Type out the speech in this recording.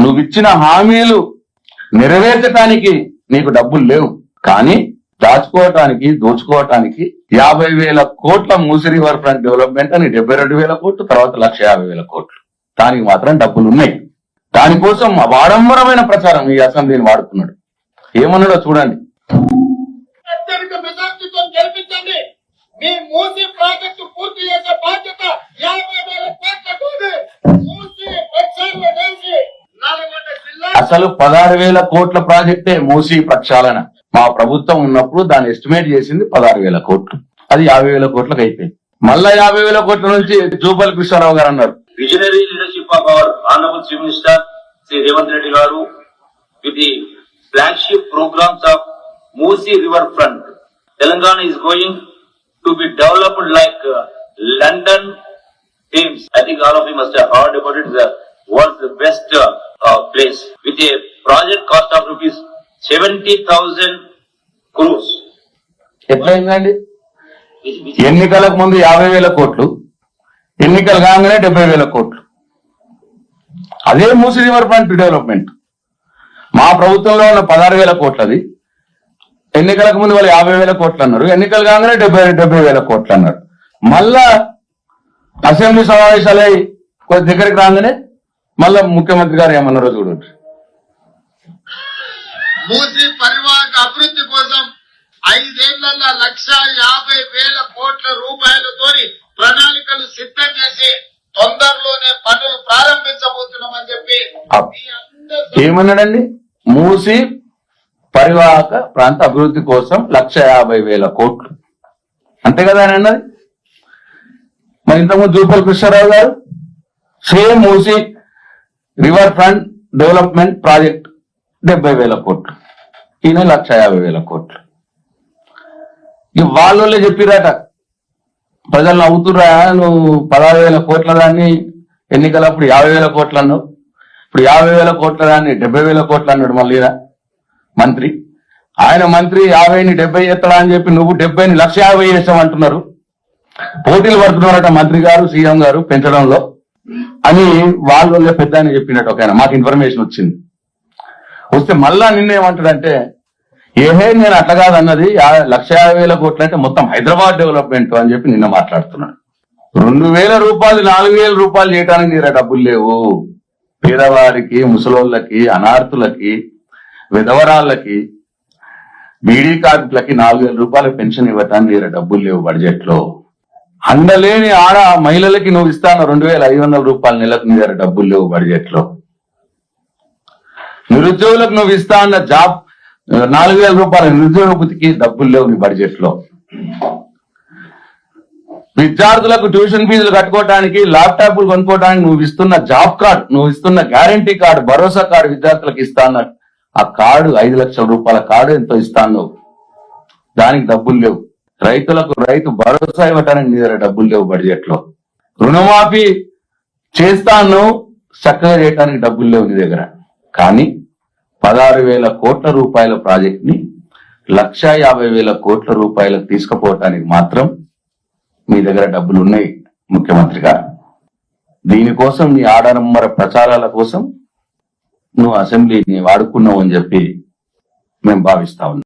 నువ్వు ఇచ్చిన హామీలు నెరవేర్చడానికి నీకు డబ్బులు లేవు, కానీ దాచుకోవటానికి దోచుకోవటానికి 50,000 కోట్ల మూసీ రివర్ ఫ్రంట్ డెవలప్మెంట్ అని 72,000 కోట్లు, తర్వాత 150,000 కోట్లు, దానికి మాత్రం డబ్బులు ఉన్నాయి. దానికోసం వాడంబరమైన ప్రచారం ఈ అసెంబ్లీని వాడుతున్నాడు. ఏమన్నాడో చూడండి. అత్యధిక మెజార్టీతో గెలిపించండి, మీ మూసీ ప్రాజెక్టు పూర్తి చేసే బాధ్యత 50,000 కోట్లతోనే మూసీ ప్రక్షాళన చేసి నల్గొండ జిల్లా అసలు 16,000 కోట్ల ప్రాజెక్టే మూసీ ప్రక్షాళన. మా ప్రభుత్వం ఉన్నప్పుడు దాన్ని ఎస్టిమేట్ చేసింది 16,000 కోట్లు, అది 50,000 కోట్లకు అయిపోయింది. మళ్ళా 50,000 కోట్ల నుంచి జూపల్లి కృష్ణారావు గారు అన్నారు, visionary leadership of our Honorable Chief Minister, Sri Revanth Reddy Garu, with the flagship programs of Moosi River Front. Telangana is going to be developed like London, Thames. I think all of you must have heard about it. The world's best place with a project cost of rupees 70,000 crores. ఎట్లయిందండి? ఎన్నికలకు ముందు 50,000 కోట్లు, ఎన్నికలు కాగానే 70,000 కోట్లు. అదే Musi river front development మా ప్రభుత్వంలో ఉన్న 16,000 కోట్లది. ఎన్నికలకు ముందు వాళ్ళు 50,000 కోట్లు అన్నారు, ఎన్నికలు కాగానే 70,000 కోట్లు అన్నారు. మళ్ళా అసెంబ్లీ సమావేశాలై కొద్ది దగ్గరికి రాగానే మళ్ళా ముఖ్యమంత్రి గారు ఏమన్నారో చూడండి. మూసీ పరివాహక అభివృద్ధి కోసం 5 ఏళ్లలో 150,000 కోట్ల రూపాయలతో ప్రణాళికలు సిద్ధం చేసి తొందరలోనే పనులు ప్రారంభించబోతున్నామని చెప్పి ఏమన్నాడండి? మూసీ పరివాహక ప్రాంత అభివృద్ధి కోసం 150,000 కోట్లు, అంతే కదా అని అన్నది. మరి ఇంతకుముందు జూపల్లి కృష్ణారావు గారు same Musi river front development project 70,000 కోట్లు, ఈయన 150,000 కోట్లు. ఇక వాళ్ళే చెప్పిరట, ప్రజలు నవ్వుతురా, నువ్వు 16,000 కోట్ల దాన్ని ఎన్నికలప్పుడు 50,000 కోట్లు అన్నావు, ఇప్పుడు 50,000 కోట్ల దాన్ని 70,000 కోట్లు అన్నాడు మళ్ళీ మంత్రి. ఆయన మంత్రి 50ని 70 ఎత్తడా అని చెప్పి నువ్వు 70ని 150 చేస్తామంటున్నారు. పోటీలు పడుతున్నారట మంత్రి గారు సీఎం గారు పెంచడంలో అని వాళ్ళ పెద్ద అని చెప్పినట్టు ఒక మాకు ఇన్ఫర్మేషన్ వచ్చింది. వస్తే మళ్ళా నిన్నేమంటాడంటే, ఏహే నేను అట్లా కాదన్నది 150,000 కోట్లు అంటే మొత్తం హైదరాబాద్ డెవలప్మెంట్ అని చెప్పి నిన్న మాట్లాడుతున్నాడు. 2,000 రూపాయలు 4,000 రూపాయలు చేయడానికి నీరా డబ్బులు లేవు. పేదవారికి, ముసలోళ్ళకి, అనార్థులకి, విధవరాళ్ళకి, బీడీ కార్మికులకి 4,000 రూపాయల పెన్షన్ ఇవ్వటానికి నీరా డబ్బులు లేవు బడ్జెట్ లో. అందలేని ఆడ మహిళలకి నువ్వు ఇస్తాను 2,500 రూపాయల నెలకు నీ దగ్గర డబ్బులు లేవు బడ్జెట్ లో. నిరుద్యోగులకు నువ్వు ఇస్తా అన్న జాబ్ 4,000 రూపాయల నిరుద్యోగ వృత్తికి డబ్బులు లేవు నీ బడ్జెట్ లో. విద్యార్థులకు ట్యూషన్ ఫీజులు కట్టుకోవడానికి, ల్యాప్టాప్లు కొనుక్కోవడానికి నువ్వు ఇస్తున్న జాబ్ కార్డు, నువ్వు ఇస్తున్న గ్యారంటీ కార్డు, భరోసా కార్డు విద్యార్థులకు ఇస్తా అన్న ఆ కార్డు 5 లక్షల రూపాయల కార్డు ఎంతో ఇస్తాను, దానికి డబ్బులు లేవు. రైతులకు రైతు భరోసా ఇవ్వటానికి నీ దగ్గర డబ్బులు లేవు బడ్జెట్ లో. రుణమాఫీ చేస్తాను చక్కగా చేయడానికి డబ్బులు లేవు నీ దగ్గర. కానీ 16,000 కోట్ల రూపాయల ప్రాజెక్ట్ ని 150,000 కోట్ల రూపాయలకు తీసుకుపోవటానికి మాత్రం మీ దగ్గర డబ్బులు ఉన్నాయి ముఖ్యమంత్రి గారు. దీనికోసం నీ ఆడంబర ప్రచారాల కోసం నువ్వు అసెంబ్లీని వాడుకున్నావు అని చెప్పి మేము భావిస్తా ఉన్నాం.